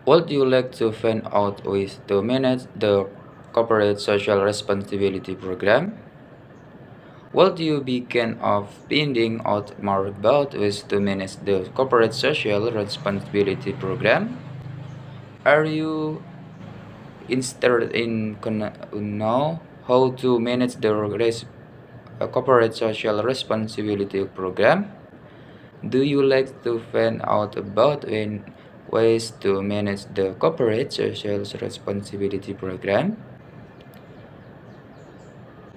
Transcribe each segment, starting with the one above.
Would you like to find out ways to manage the corporate social responsibility program? Would you begin of finding out more about ways to manage the corporate social responsibility program? Are you interested in know how to manage the corporate social responsibility program? Do you like to find out about ways to manage the corporate social responsibility program?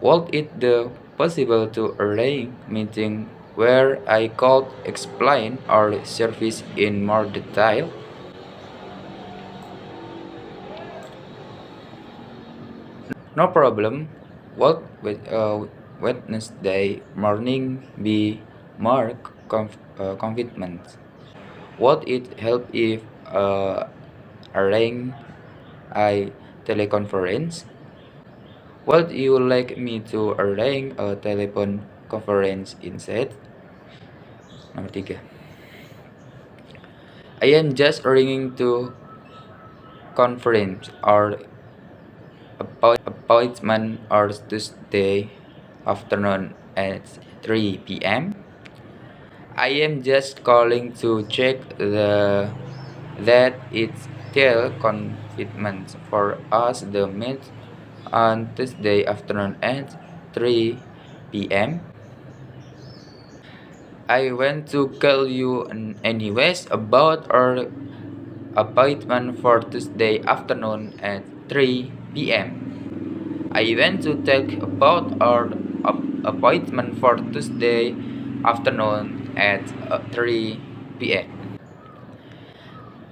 Would it be possible to arrange meeting where I could explain our service in more detail? No problem. Would Wednesday morning be more convenient? Would it help if arrange a teleconference? Would you like me to arrange a telephone conference instead? Nomor 3. I am just ringing to conference or appointment or Tuesday afternoon at 3 p.m. I am just calling to check that it's still convenient for us to meet on Tuesday afternoon at 3 p.m. I want to call you anyways about our appointment for Tuesday afternoon at 3 p.m. I want to talk about our appointment for Tuesday afternoon at 3 p.m.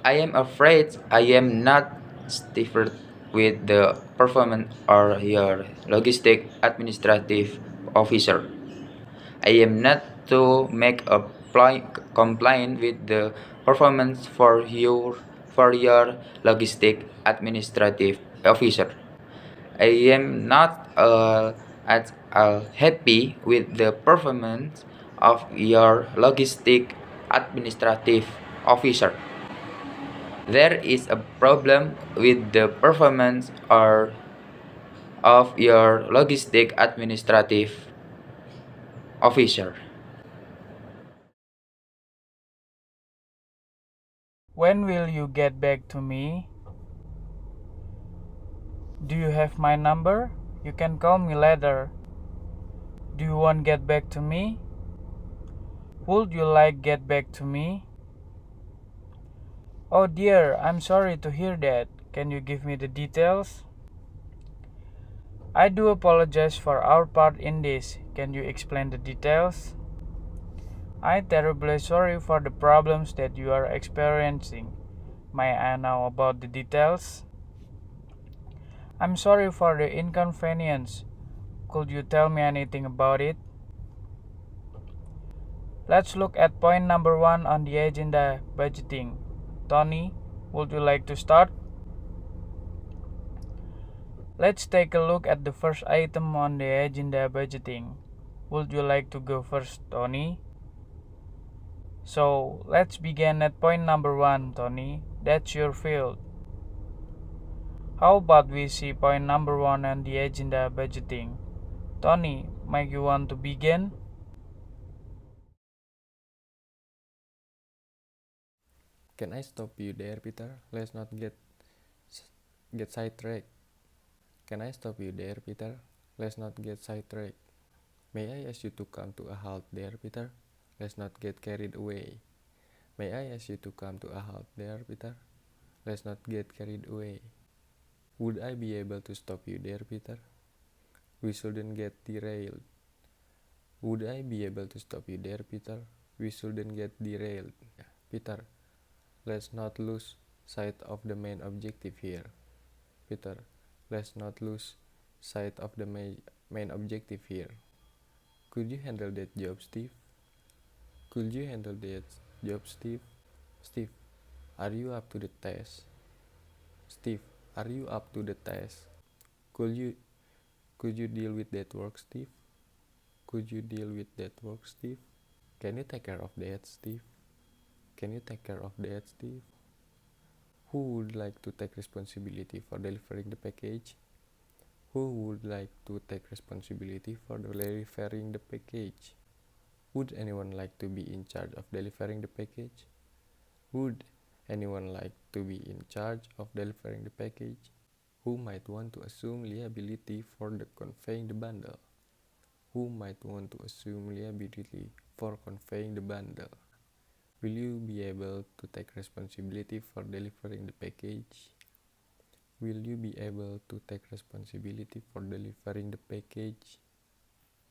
I am afraid I am not stifled with the performance or your logistic administrative officer. I am not to make a complaint with the performance for your logistic administrative officer. I am not at all happy with the performance of your logistic administrative officer. There is a problem with the performance of your logistic administrative officer. When will you get back to me? Do you have my number? You can call me later. Do you want get back to me? Would you like get back to me? Oh dear, I'm sorry to hear that. Can you give me the details? I do apologize for our part in this. Can you explain the details? I'm terribly sorry for the problems that you are experiencing. May I know about the details? I'm sorry for the inconvenience. Could you tell me anything about it? Let's look at point number 1 on the agenda, budgeting. Tony, would you like to start? Let's take a look at the first item on the agenda, budgeting. Would you like to go first, Tony? So, let's begin at point number 1, Tony. That's your field. How about we see point number 1 on the agenda, budgeting? Tony, might you want to begin? Can I stop you there, Peter? Let's not get sidetracked. Can I stop you there, Peter? Let's not get sidetracked. May I ask you to come to a halt there, Peter? Let's not get carried away. May I ask you to come to a halt there, Peter? Let's not get carried away. Would I be able to stop you there, Peter? We shouldn't get derailed. Would I be able to stop you there, Peter? We shouldn't get derailed. Peter, let's not lose sight of the main objective here. Peter, let's not lose sight of the main objective here. Could you handle that job, Steve? Could you handle that job, Steve? Steve, are you up to the task? Steve, are you up to the task? Could you deal with that work, Steve? Could you deal with that work, Steve? Can you take care of that, Steve? Can you take care of that, Steve? Who would like to take responsibility for delivering the package? Who would like to take responsibility for delivering the package? Would anyone like to be in charge of delivering the package? Would anyone like to be in charge of delivering the package? Who might want to assume liability for the conveying the bundle? Who might want to assume liability for conveying the bundle? Will you be able to take responsibility for delivering the package? Will you be able to take responsibility for delivering the package?